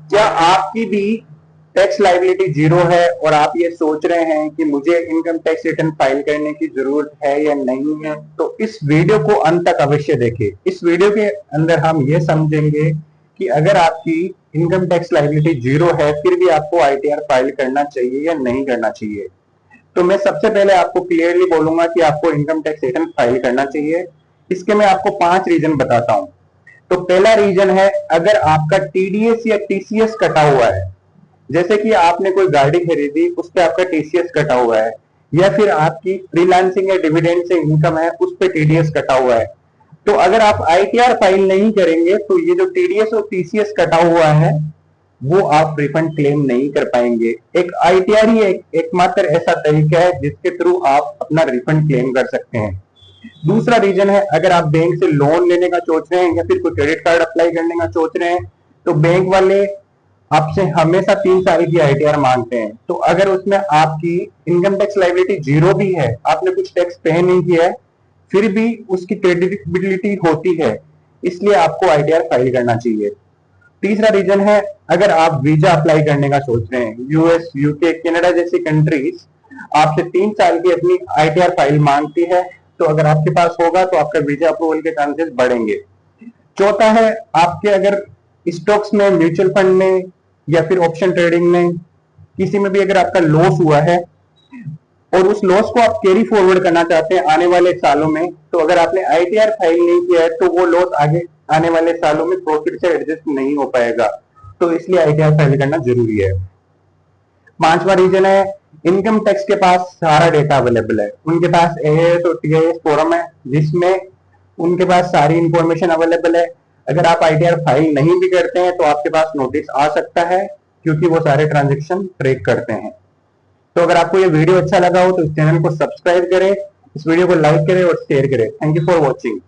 क्या आपकी भी टैक्स लायबिलिटी जीरो है और आप ये सोच रहे हैं कि मुझे इनकम टैक्स रिटर्न फाइल करने की जरूरत है या नहीं है, तो इस वीडियो को अंत तक अवश्य देखें। इस वीडियो के अंदर हम ये समझेंगे कि अगर आपकी इनकम टैक्स लायबिलिटी जीरो है फिर भी आपको आईटीआर फाइल करना चाहिए या नहीं करना चाहिए। तो मैं सबसे पहले आपको क्लियरली बोलूंगा कि आपको इनकम टैक्स रिटर्न फाइल करना चाहिए। इसके मैं आपको 5 रीजन बताता हूं। तो पहला रीजन है, अगर आपका टीडीएस या टीसीएस कटा हुआ है, जैसे कि आपने कोई गाड़ी खरीदी उस पर आपका टीसीएस कटा हुआ है, या फिर आपकी फ्रीलांसिंग या डिविडेंड से इनकम है उस पर टीडीएस कटा हुआ है, तो अगर आप आईटीआर फाइल नहीं करेंगे तो ये जो टीडीएस और टीसीएस कटा हुआ है वो आप रिफंड क्लेम नहीं कर पाएंगे। एक आईटीआर ही एकमात्र ऐसा तरीका है जिसके थ्रू आप अपना रिफंड क्लेम कर सकते हैं। दूसरा रीजन है, अगर आप बैंक से लोन लेने का सोच रहे हैं या फिर कोई क्रेडिट कार्ड अप्लाई करने का सोच रहे हैं, तो बैंक वाले आपसे हमेशा 3 साल की आईटीआर मांगते हैं। तो अगर उसमें आपकी इनकम टैक्स लायबिलिटी जीरो भी है, आपने कुछ टैक्स पे नहीं किया है, फिर भी उसकी क्रेडिटेबिलिटी होती है, इसलिए आपको आईटीआर फाइल करना चाहिए। तीसरा रीजन है, अगर आप वीजा अप्लाई करने का सोच रहे हैं, यूएस, यूके, कनाडा जैसी कंट्रीज आपसे 3 साल की अपनी आईटीआर फाइल मांगती है, तो अगर आपके पास होगा तो आपका वीजा अप्रूवल के चांसेस बढ़ेंगे। चौथा है, आपके अगर स्टॉक्स में, म्यूचुअल फंड में या फिर ऑप्शन ट्रेडिंग में किसी में भी अगर आपका लॉस हुआ है और उस लॉस को आप कैरी फॉरवर्ड करना चाहते हैं आने वाले सालों में, तो अगर आपने आईटीआर फाइल नहीं किया है तो वो लॉस आगे आने वाले सालों में प्रॉफिट से एडजस्ट नहीं हो पाएगा, तो इसलिए आईटीआर फाइल करना जरूरी है। पांचवा रीजन है, इनकम टैक्स के पास सारा डेटा अवेलेबल है, उनके पास एएस और टीआईएस फॉर्म है जिसमें उनके पास सारी इंफॉर्मेशन अवेलेबल है। अगर आप आईटीआर फाइल नहीं भी करते हैं तो आपके पास नोटिस आ सकता है, क्योंकि वो सारे ट्रांजेक्शन ट्रैक करते हैं। तो अगर आपको ये वीडियो अच्छा लगा हो तो इस चैनल को सब्सक्राइब करें, इस वीडियो को लाइक करें और शेयर करें। Thank you for watching.